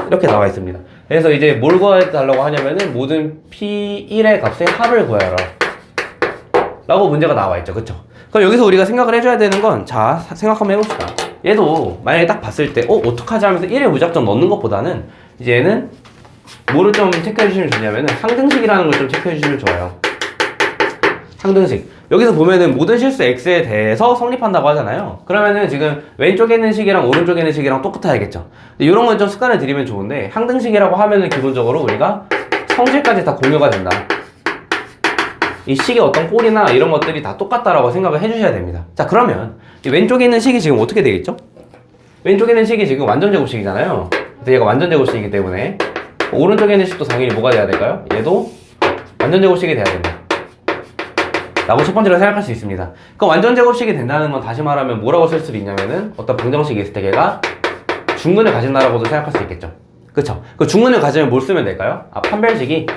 이렇게 나와 있습니다. 그래서 이제 뭘 구해달라고 하냐면은 모든 P1의 값의 합을 구해라 라고 문제가 나와 있죠. 그쵸? 그럼 여기서 우리가 생각을 해줘야 되는 건, 자, 생각 한번 해봅시다. 얘도 만약에 딱 봤을 때 어떡하지 하면서 1에 무작정 넣는 것보다는 이제 얘는 뭐를 좀 체크해 주시면 좋냐면은 상등식이라는 걸 좀 체크해 주시면 좋아요. 상등식. 여기서 보면은 모든 실수 x에 대해서 성립한다고 하잖아요. 그러면은 지금 왼쪽에 있는 식이랑 오른쪽에 있는 식이랑 똑같아야겠죠. 이런 건 좀 습관을 들이면 좋은데, 상등식이라고 하면은 기본적으로 우리가 성질까지 다 공유가 된다. 이 식의 어떤 꼴이나 이런 것들이 다 똑같다라고 생각을 해주셔야 됩니다. 자, 그러면 이 왼쪽에 있는 식이 지금 어떻게 되겠죠? 왼쪽에 있는 식이 지금 완전제곱식이잖아요. 그래서 얘가 완전제곱식이기 때문에 오른쪽에 있는 식도 당연히 뭐가 돼야 될까요? 얘도 완전제곱식이 돼야 된다 라고 첫 번째로 생각할 수 있습니다. 그럼 완전제곱식이 된다는 건 다시 말하면 뭐라고 쓸 수 있냐면은 어떤 방정식이 있을 때 걔가 중근을 가진다라고도 생각할 수 있겠죠. 그쵸? 그 중근을 가지면 뭘 쓰면 될까요? 판별식이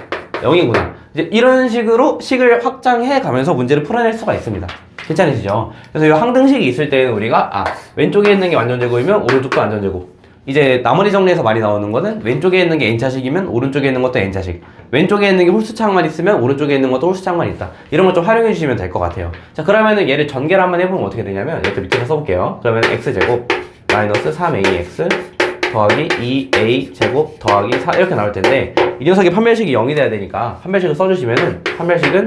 0이구나. 이제 이런 식으로 식을 확장해 가면서 문제를 풀어낼 수가 있습니다. 괜찮으시죠? 그래서 이 항등식이 있을 때는 우리가 왼쪽에 있는 게 완전제곱이면 오른쪽도 완전제곱. 이제 나머지 정리에서 많이 나오는 거는 왼쪽에 있는 게 n차식이면 오른쪽에 있는 것도 n차식, 왼쪽에 있는 게 홀수창만 있으면 오른쪽에 있는 것도 홀수창만 있다. 이런 걸 좀 활용해 주시면 될 것 같아요. 자, 그러면은 얘를 전개를 한번 해보면 어떻게 되냐면 이렇게 밑에서 써볼게요. 그러면 x제곱 마이너스 3ax 더하기 2a 제곱 더하기 4 이렇게 나올 텐데, 이 녀석이 판별식이 0이 돼야 되니까 판별식을 써주시면은 판별식은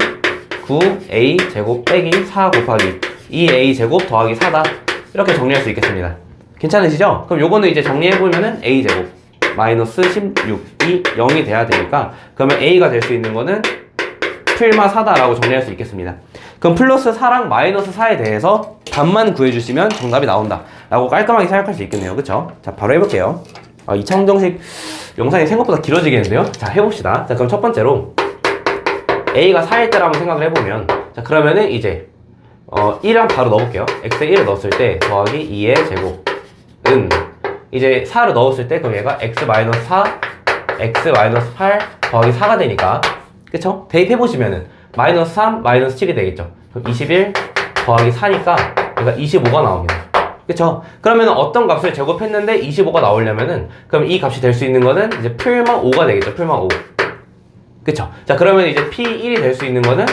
9a 제곱 빼기 4 곱하기 2a 제곱 더하기 4다 이렇게 정리할 수 있겠습니다. 괜찮으시죠? 그럼 요거는 이제 정리해보면은 a제곱 마이너스 16이 0이 돼야 되니까, 그러면 a가 될 수 있는 거는 풀마 4다라고 정리할 수 있겠습니다. 그럼 플러스 4랑 마이너스 4에 대해서 답만 구해주시면 정답이 나온다 라고 깔끔하게 생각할 수 있겠네요. 그쵸? 자, 바로 해볼게요. 2차 항정식 영상이 생각보다 길어지겠는데요? 자, 해봅시다. 자, 그럼 첫 번째로 a가 4일 때라고 생각을 해보면, 자, 그러면은 이제 1을 바로 넣어볼게요. x에 1을 넣었을 때 더하기 2의 제곱은 이제 4를 넣었을 때 그럼 얘가 x-4 x-8 더하기 4가 되니까, 그쵸? 대입해보시면은 마이너스 3 마이너스 7이 되겠죠. 그럼 21 더하기 4니까 얘가 25가 나옵니다. 그쵸? 그러면 어떤 값을 제곱했는데 25가 나오려면은, 그럼 이 값이 될 수 있는 거는 이제 풀마 5가 되겠죠. 풀마 5. 그쵸? 자, 그러면 이제 P1이 될 수 있는 거는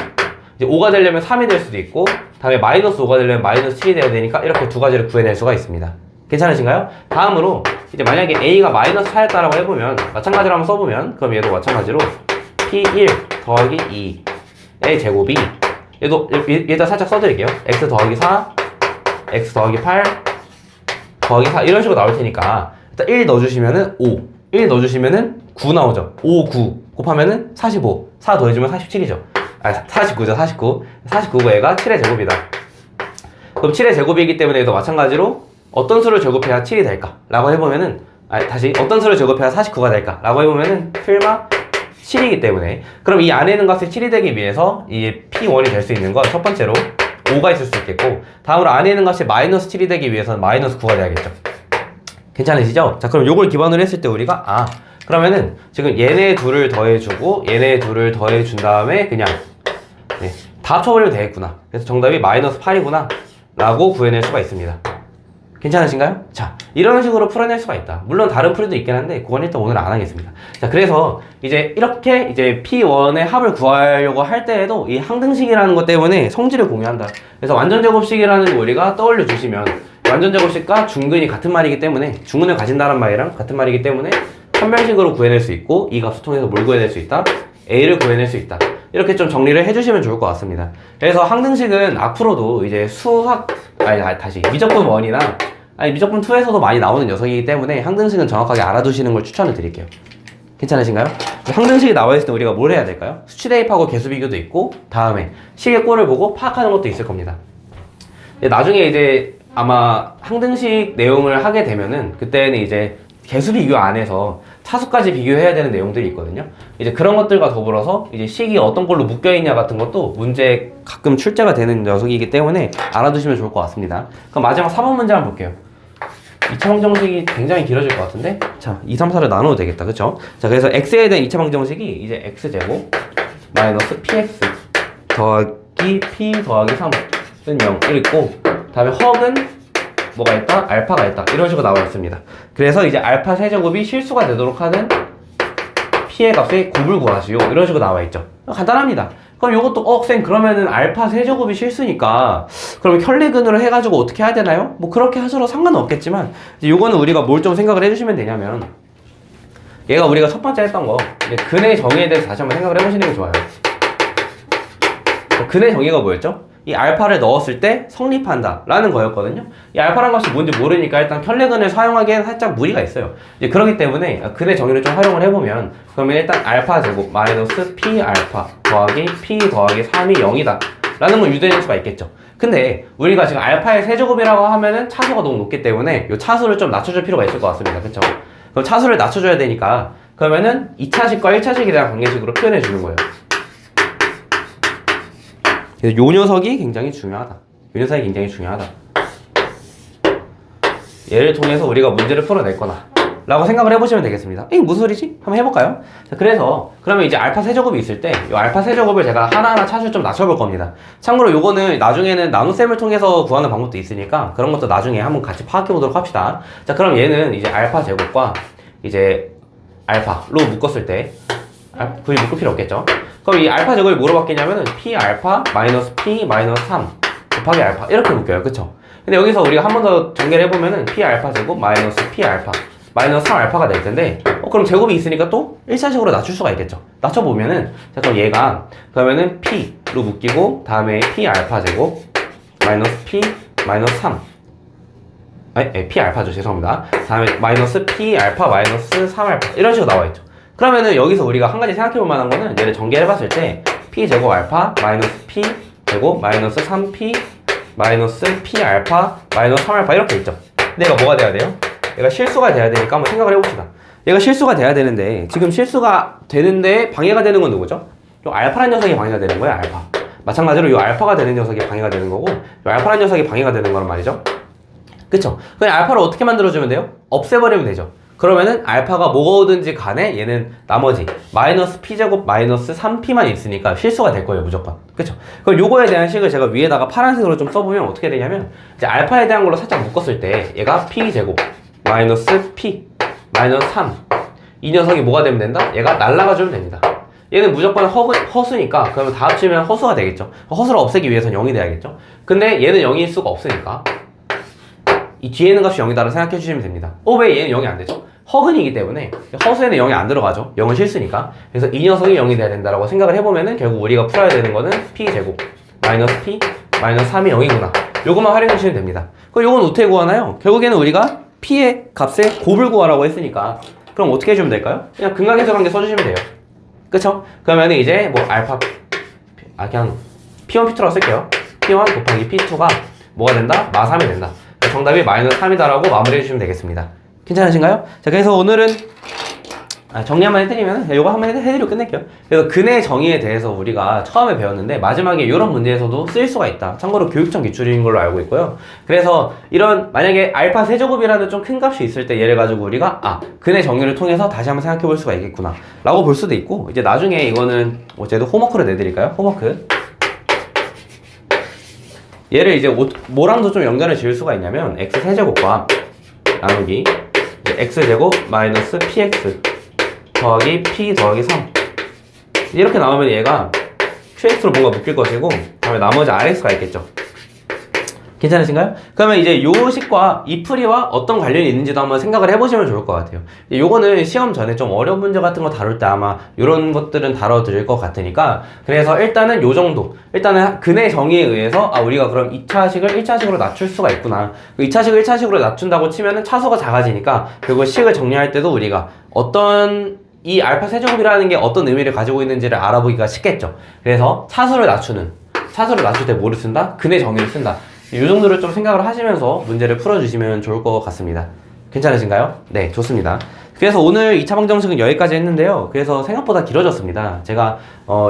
이제 5가 되려면 3이 될 수도 있고, 다음에 마이너스 5가 되려면 마이너스 7이 돼야 되니까 이렇게 두 가지를 구해낼 수가 있습니다. 괜찮으신가요? 다음으로 이제 만약에 A가 마이너스 4였다라고 해보면, 마찬가지로 한번 써보면, 그럼 얘도 마찬가지로 P1 더하기 2의 제곱이, 얘도 살짝 써드릴게요. x 더하기 4 x 더하기 8 더하기 4 이런 식으로 나올 테니까 일단 1 넣어주시면은 5, 1 넣어주시면은 9 나오죠. 5, 9 곱하면은 45, 4 더해주면 47이죠. 49죠. 49고 얘가 7의 제곱이다. 그럼 7의 제곱이기 때문에 얘도 마찬가지로 어떤 수를 제곱해야 7이 될까? 라고 해보면은, 다시 어떤 수를 제곱해야 49가 될까? 라고 해보면은 풀마 7이기 때문에, 그럼 이 안에 있는 값이 7이 되기 위해서 이 P1이 될 수 있는 건 첫 번째로 5가 있을 수 있겠고, 다음으로 안에 있는 값이 마이너스 7이 되기 위해서는 마이너스 9가 돼야겠죠. 괜찮으시죠? 자, 그럼 요걸 기반으로 했을 때 우리가 그러면은 지금 얘네 둘을 더해주고 얘네 둘을 더해준 다음에 그냥 다 합쳐버리면 되겠구나. 그래서 정답이 마이너스 8이구나 라고 구해낼 수가 있습니다. 괜찮으신가요? 자, 이런 식으로 풀어낼 수가 있다. 물론 다른 풀이도 있긴 한데 그건 일단 오늘 안 하겠습니다. 자, 그래서 이제 이렇게 이제 P1의 합을 구하려고 할 때에도 이 항등식이라는 것 때문에 성질을 공유한다. 그래서 완전제곱식이라는 거 우리가 떠올려 주시면, 완전제곱식과 중근이 같은 말이기 때문에, 중근을 가진다는 말이랑 같은 말이기 때문에 판별식으로 구해낼 수 있고, 이 값을 통해서 뭘 구해낼 수 있다? A를 구해낼 수 있다. 이렇게 좀 정리를 해주시면 좋을 것 같습니다. 그래서 항등식은 앞으로도 이제 미적분 1이나 미적분 2에서도 많이 나오는 녀석이기 때문에 항등식은 정확하게 알아두시는 걸 추천을 드릴게요. 괜찮으신가요? 항등식이 나와 있을 때 우리가 뭘 해야 될까요? 수치 대입하고 개수 비교도 있고, 다음에 식의 꼴을 보고 파악하는 것도 있을 겁니다. 나중에 이제 아마 항등식 내용을 하게 되면은, 그때는 이제 개수 비교 안에서 차수까지 비교해야 되는 내용들이 있거든요. 이제 그런 것들과 더불어서 이제 식이 어떤 걸로 묶여있냐 같은 것도 문제 가끔 출제가 되는 녀석이기 때문에 알아두시면 좋을 것 같습니다. 그럼 마지막 4번 문제 한번 볼게요. 2차 방정식이 굉장히 길어질 것 같은데, 자, 2, 3, 4를 나눠도 되겠다. 그쵸? 자, 그래서 x에 대한 2차 방정식이 이제 x제곱 마이너스 px 더하기 p 더하기 3은 0 이랬고, 다음에 허근 뭐가 있다? 알파가 있다. 이런 식으로 나와 있습니다. 그래서 이제 알파 세제곱이 실수가 되도록 하는 p의 값의 곱을 구하시오. 이런 식으로 나와 있죠. 간단합니다. 그럼 이것도 쌤 그러면은 알파 세제곱이 실수니까 그럼 혈내근으로 해가지고 어떻게 해야 되나요? 뭐 그렇게 하셔도 상관은 없겠지만 이제 요거는 우리가 뭘 좀 생각을 해주시면 되냐면, 얘가 우리가 첫 번째 했던 거 이제 근의 정의에 대해서 다시 한번 생각을 해보시는 게 좋아요. 근의 정의가 뭐였죠? 이 알파를 넣었을 때 성립한다 라는 거였거든요. 이 알파란 것이 뭔지 모르니까 일단 혈내근을 사용하기에는 살짝 무리가 있어요. 이제 그렇기 때문에 근의 정의를 좀 활용을 해보면, 그러면 일단 알파 제곱 마이너스 p 알파 더하기 p 더하기 3이 0이다 라는 걸 유도해낼 수가 있겠죠. 근데 우리가 지금 알파의 세제곱이라고 하면은 차수가 너무 높기 때문에 이 차수를 좀 낮춰줄 필요가 있을 것 같습니다. 그쵸? 그럼 차수를 낮춰줘야 되니까 그러면은 2차식과 1차식에 대한 관계식으로 표현해 주는 거예요. 그래서 요 녀석이 굉장히 중요하다. 요 녀석이 굉장히 중요하다. 얘를 통해서 우리가 문제를 풀어낼 거다 라고 생각을 해보시면 되겠습니다. 이게 무슨 소리지? 한번 해볼까요? 자, 그래서 그러면 이제 알파 세제곱이 있을 때 이 알파 세제곱을 제가 하나하나 차수를 좀 낮춰볼 겁니다. 참고로 요거는 나중에는 나눗셈을 통해서 구하는 방법도 있으니까 그런 것도 나중에 한번 같이 파악해 보도록 합시다. 자, 그럼 얘는 이제 알파 제곱과 이제 알파로 묶었을 때 굳이 묶을 필요 없겠죠? 그럼 이 알파 제곱이 뭐로 바뀌냐면은 p 알파 마이너스 p 마이너스 3 곱하기 알파 이렇게 묶여요. 그쵸? 근데 여기서 우리가 한 번 더 전개를 해보면은 p 알파 제곱 마이너스 p 알파 마이너스 3 알파가 될 텐데, 그럼 제곱이 있으니까 또 1차식으로 낮출 수가 있겠죠. 낮춰보면은, 자, 그럼 얘가 그러면은 p로 묶이고 다음에 p 알파 제곱 마이너스 p 마이너스 3 p 알파죠. 죄송합니다. 다음에 마이너스 p 알파 마이너스 3 알파 이런 식으로 나와 있죠. 그러면은 여기서 우리가 한 가지 생각해 볼 만한 거는, 얘를 전개해봤을 때 p 제곱 알파 마이너스 p 제곱 마이너스 3p 마이너스 p 알파 마이너스 3 알파 이렇게 있죠. 근데 얘가 뭐가 돼야 돼요? 얘가 실수가 돼야 되니까 한번 생각을 해봅시다. 얘가 실수가 돼야 되는데 지금 실수가 되는데 방해가 되는 건 누구죠? 요 알파라는 녀석이 방해가 되는 거예요. 알파. 마찬가지로 요 알파가 되는 녀석이 방해가 되는 거고, 요 알파라는 녀석이 방해가 되는 거란 말이죠. 그쵸? 그냥 알파를 어떻게 만들어주면 돼요? 없애버리면 되죠. 그러면은 알파가 뭐가 오든지 간에 얘는 나머지 마이너스 p제곱 마이너스 3p만 있으니까 실수가 될 거예요. 무조건. 그쵸? 그럼 요거에 대한 식을 제가 위에다가 파란색으로 좀 써보면 어떻게 되냐면, 이제 알파에 대한 걸로 살짝 묶었을 때 얘가 p제곱 마이너스 p 마이너스 3 이 녀석이 뭐가 되면 된다? 얘가 날라가주면 됩니다. 얘는 무조건 허수니까 그러면 다 합치면 허수가 되겠죠. 허수를 없애기 위해서는 0이 돼야겠죠. 근데 얘는 0일 수가 없으니까 이 뒤에 있는 값이 0이다라고 생각해 주시면 됩니다. 왜 얘는 0이 안 되죠? 허근이기 때문에 허수에는 0이 안 들어가죠. 0은 실수니까. 그래서 이 녀석이 0이 돼야 된다라고 생각을 해보면은 결국 우리가 풀어야 되는 거는 p제곱 마이너스 p 마이너스 3이 0이구나. 요것만 활용해 주시면 됩니다. 그럼 요건 어떻게 구하나요? 결국에는 우리가 p의 값에 곱을 구하라고 했으니까 그럼 어떻게 해주면 될까요? 그냥 근각에서 관계 써주시면 돼요. 그쵸? 그러면 이제 뭐 알파 그냥 p1 p2라고 쓸게요. p1 곱하기 p2가 뭐가 된다? 마3이 된다. 정답이 마이너스 3이다라고 마무리해 주시면 되겠습니다. 괜찮으신가요? 자, 그래서 오늘은 정리 한번 해드리면 이거 한번 해드리고 끝낼게요. 그래서 근의 정의에 대해서 우리가 처음에 배웠는데 마지막에 이런 문제에서도 쓰일 수가 있다. 참고로 교육청 기출인 걸로 알고 있고요. 그래서 이런 만약에 알파 세제곱이라는 좀 큰 값이 있을 때 얘를 가지고 우리가 근의 정의를 통해서 다시 한번 생각해 볼 수가 있겠구나 라고 볼 수도 있고, 이제 나중에 이거는 어쨌든 홈워크로 내드릴까요? 홈워크. 얘를 이제 뭐랑도 좀 연결을 지을 수가 있냐면 x 세제곱과 나누기 x제곱 마이너스 px 더하기 p 더하기 3 이렇게 나오면 얘가 qx로 뭔가 묶일 것이고, 다음에 나머지 rx가 있겠죠. 괜찮으신가요? 그러면 이제 요 식과 이 풀이와 어떤 관련이 있는지도 한번 생각을 해보시면 좋을 것 같아요. 요거는 시험 전에 좀 어려운 문제 같은 거 다룰 때 아마 요런 것들은 다뤄드릴 것 같으니까, 그래서 일단은 요 정도, 일단은 근의 정의에 의해서 우리가 그럼 2차식을 1차식으로 낮출 수가 있구나. 2차식을 1차식으로 낮춘다고 치면은 차수가 작아지니까 결국 식을 정리할 때도 우리가 어떤 이 알파 세제곱이라는 게 어떤 의미를 가지고 있는지를 알아보기가 쉽겠죠. 그래서 차수를 낮출 때 뭐를 쓴다? 근의 정의를 쓴다. 이 정도를 좀 생각을 하시면서 문제를 풀어주시면 좋을 것 같습니다. 괜찮으신가요? 네, 좋습니다. 그래서 오늘 2차 방정식은 여기까지 했는데요. 그래서 생각보다 길어졌습니다. 제가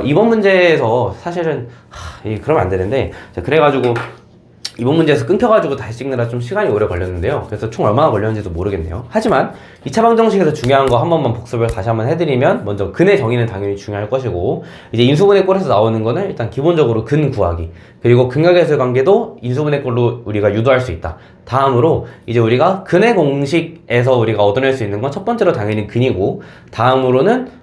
이번 문제에서 사실은 그러면 안 되는데 그래가지고 이번 문제에서 끊겨가지고 다시 찍느라 좀 시간이 오래 걸렸는데요. 그래서 총 얼마나 걸렸는지도 모르겠네요. 하지만 2차 방정식에서 중요한 거 한 번만 복습을 다시 한번 해드리면, 먼저 근의 정의는 당연히 중요할 것이고, 이제 인수분해 꼴에서 나오는 거는 일단 기본적으로 근 구하기, 그리고 근각에서의 관계도 인수분해 꼴로 우리가 유도할 수 있다. 다음으로 이제 우리가 근의 공식에서 우리가 얻어낼 수 있는 건 첫 번째로 당연히 근이고, 다음으로는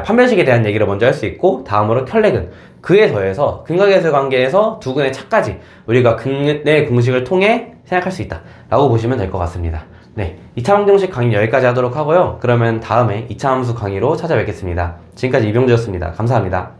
판별식에 대한 얘기를 먼저 할 수 있고, 다음으로 켤레근, 그에 더해서 근각에서의 관계에서 두 근의 차까지 우리가 근의 공식을 통해 생각할 수 있다 라고 보시면 될 것 같습니다. 네, 2차 방정식 강의 여기까지 하도록 하고요. 그러면 다음에 2차 함수 강의로 찾아뵙겠습니다. 지금까지 이병주였습니다. 감사합니다.